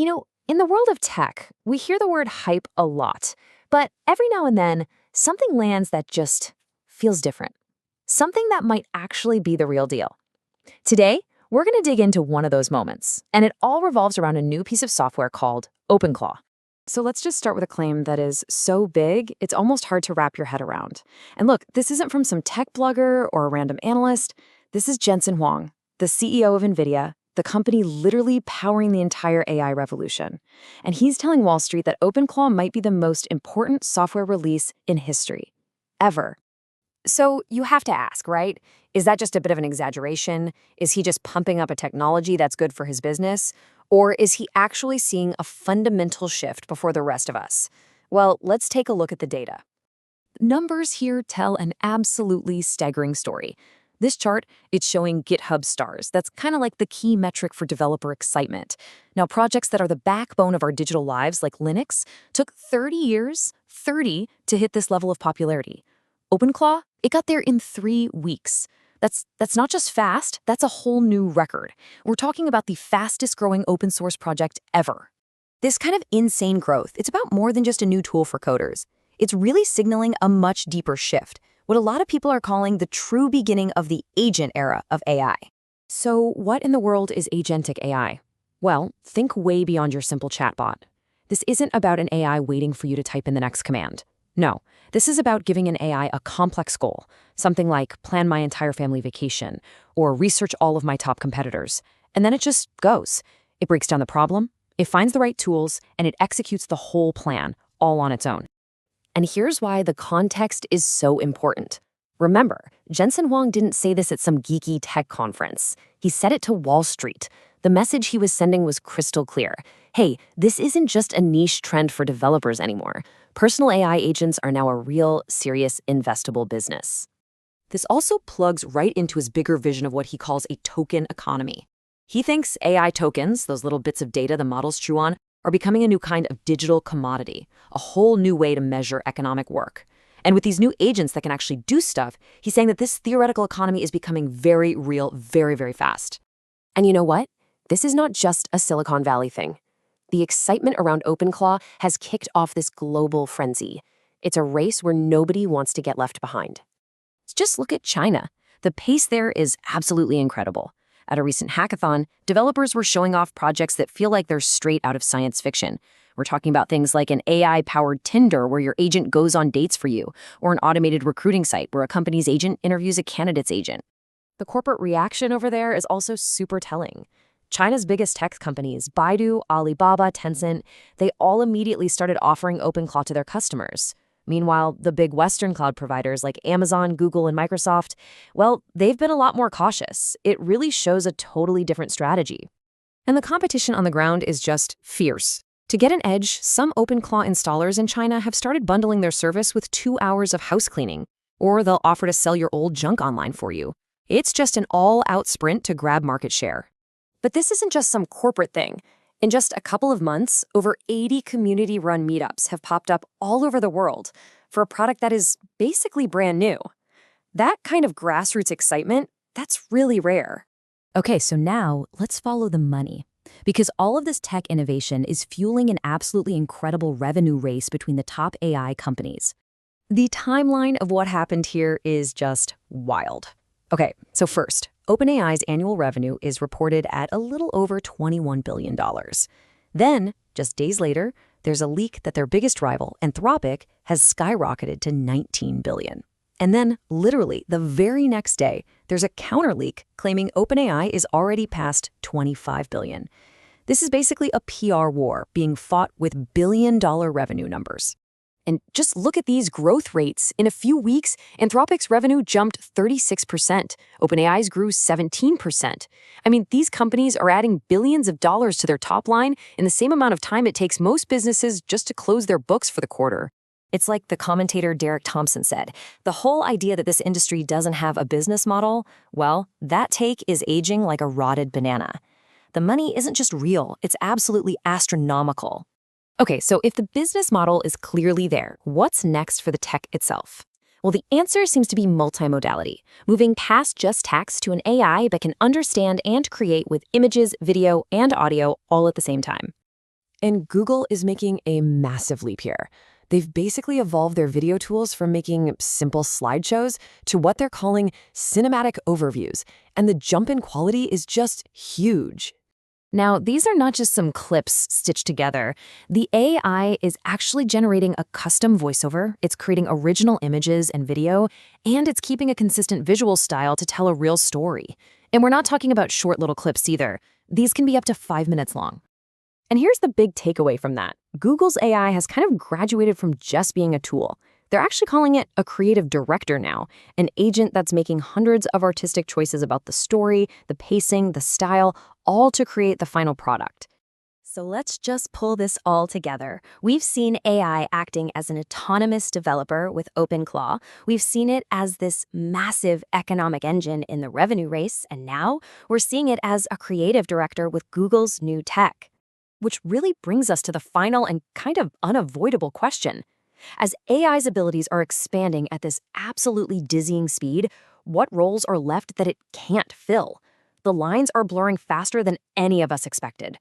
In the world of tech, we hear the word hype a lot, but every now and then, something lands that just feels different. Something that might actually be the real deal. Today, we're going to dig into one of those moments, and it all revolves around a new piece of software called OpenClaw. So let's just start with a claim that is so big, it's almost hard to wrap your head around. And look, this isn't from some tech blogger or a random analyst. This is Jensen Huang, the CEO of Nvidia, the company literally powering the entire AI revolution. And he's telling Wall Street that OpenClaw might be the most important software release in history, ever. So you have to ask, right? Is that just a bit of an exaggeration? Is he just pumping up a technology that's good for his business? Or is he actually seeing a fundamental shift before the rest of us? Well, let's take a look at the data. Numbers here tell an absolutely staggering story. This chart, it's showing GitHub stars. That's kind of like the key metric for developer excitement. Now, projects that are the backbone of our digital lives, like Linux, took 30 years, 30, to hit this level of popularity. OpenClaw, it got there in 3 weeks. That's not just fast, that's a whole new record. We're talking about the fastest growing open source project ever. This kind of insane growth, it's about more than just a new tool for coders. It's really signaling a much deeper shift, what a lot of people are calling the true beginning of the agent era of AI. So what in the world is agentic AI? Well, think way beyond your simple chatbot. This isn't about an AI waiting for you to type in the next command. No, this is about giving an AI a complex goal, something like plan my entire family vacation or research all of my top competitors. And then it just goes. It breaks down the problem, it finds the right tools, and it executes the whole plan, all on its own. And here's why the context is so important. Remember, Jensen Huang didn't say this at some geeky tech conference. He said it to Wall Street. The message he was sending was crystal clear. Hey, this isn't just a niche trend for developers anymore. Personal AI agents are now a real, serious, investable business. This also plugs right into his bigger vision of what he calls a token economy. He thinks AI tokens, those little bits of data the models chew on, are becoming a new kind of digital commodity, a whole new way to measure economic work. And with these new agents that can actually do stuff, he's saying that this theoretical economy is becoming very real, very, very fast. And you know what? This is not just a Silicon Valley thing. The excitement around OpenClaw has kicked off this global frenzy. It's a race where nobody wants to get left behind. Just look at China. The pace there is absolutely incredible. At a recent hackathon, developers were showing off projects that feel like they're straight out of science fiction. We're talking about things like an AI-powered Tinder where your agent goes on dates for you, or an automated recruiting site where a company's agent interviews a candidate's agent. The corporate reaction over there is also super telling. China's biggest tech companies, Baidu, Alibaba, Tencent, they all immediately started offering OpenClaw to their customers. Meanwhile, the big Western cloud providers like Amazon, Google, and Microsoft, well, they've been a lot more cautious. It really shows a totally different strategy. And the competition on the ground is just fierce. To get an edge, some OpenClaw installers in China have started bundling their service with 2 hours of house cleaning, or they'll offer to sell your old junk online for you. It's just an all-out sprint to grab market share. But this isn't just some corporate thing. In just a couple of months, over 80 community-run meetups have popped up all over the world for a product that is basically brand new. That kind of grassroots excitement, that's really rare. Okay, so now let's follow the money. Because all of this tech innovation is fueling an absolutely incredible revenue race between the top AI companies. The timeline of what happened here is just wild. Okay, so first, OpenAI's annual revenue is reported at a little over $21 billion. Then, just days later, there's a leak that their biggest rival, Anthropic, has skyrocketed to $19 billion. And then, literally, the very next day, there's a counter leak claiming OpenAI is already past $25 billion. This is basically a PR war being fought with billion-dollar revenue numbers. And just look at these growth rates. In a few weeks, Anthropic's revenue jumped 36%. OpenAI's grew 17%. I mean, these companies are adding billions of dollars to their top line in the same amount of time it takes most businesses just to close their books for the quarter. It's like the commentator Derek Thompson said, the whole idea that this industry doesn't have a business model, well, that take is aging like a rotted banana. The money isn't just real, it's absolutely astronomical. Okay, so if the business model is clearly there, what's next for the tech itself? Well, the answer seems to be multimodality, moving past just text to an AI that can understand and create with images, video, and audio all at the same time. And Google is making a massive leap here. They've basically evolved their video tools from making simple slideshows to what they're calling cinematic overviews, and the jump in quality is just huge. Now, these are not just some clips stitched together. The AI is actually generating a custom voiceover, it's creating original images and video, and it's keeping a consistent visual style to tell a real story. And we're not talking about short little clips either. These can be up to 5 minutes long. And here's the big takeaway from that. Google's AI has kind of graduated from just being a tool. They're actually calling it a creative director now, an agent that's making hundreds of artistic choices about the story, the pacing, the style, all to create the final product. So let's just pull this all together. We've seen AI acting as an autonomous developer with OpenClaw. We've seen it as this massive economic engine in the revenue race, and now we're seeing it as a creative director with Google's new tech. Which really brings us to the final and kind of unavoidable question. As AI's abilities are expanding at this absolutely dizzying speed, what roles are left that it can't fill? The lines are blurring faster than any of us expected.